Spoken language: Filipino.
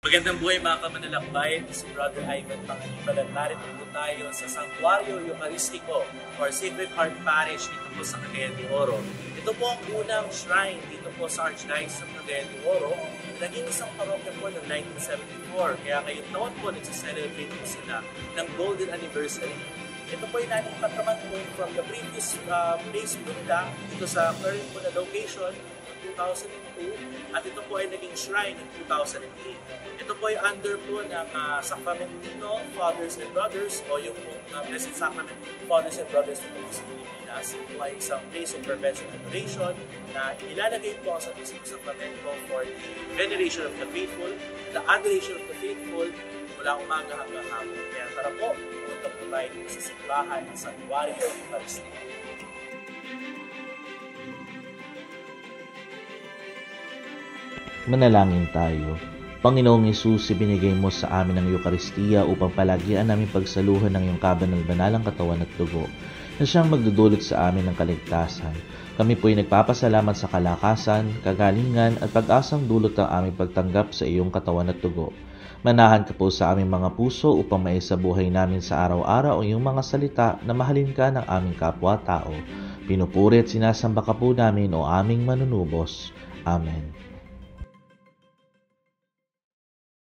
Magandang buhay mga kamanlalakbay, si Brother Ivan Panganiban. Narito po tayo sa Santuario Eucharistiko or Sacred Heart Parish dito po sa Cagayan de Oro. Ito po ang unang shrine dito po sa Archdiocese ng Cagayan de Oro. Naging isang parokya po noong 1974, kaya ngayong taon po nagsiselebrate po sila ng Golden Anniversary. Ito po ay nalipat naman po from the previous place po nila dito sa current po na location 2002 at ito po ay naging shrine in 2008. Ito po ay under po ng Sacramentino Fathers and Brothers o yung Blessed Sacrament Fathers and Brothers ng Pilipinas. Ito ay isang place of perpetual adoration na ilalagay po sa Santo Sacramento for the veneration of the faithful, the adoration of the faithful mula umaga hanggang hapon. Kaya tara po, pumunta po tayo sa simbahan ng Santuario Eucharistiko. Manalangin tayo. Panginoong Hesus, ibinigay mo sa amin ang Eucharistia upang palagian namin pagsaluhan ng iyong kabanal-banalang katawan at dugo na siyang magdudulot sa amin ng kaligtasan. Kami po'y nagpapasalamat sa kalakasan, kagalingan at pag-asang dulot ng aming pagtanggap sa iyong katawan at dugo. Manahan ka po sa aming mga puso upang maisabuhay namin sa araw-araw ang iyong mga salita na mahalin ka ng aming kapwa-tao. Pinupuri at sinasamba ka po namin o aming manunubos. Amen.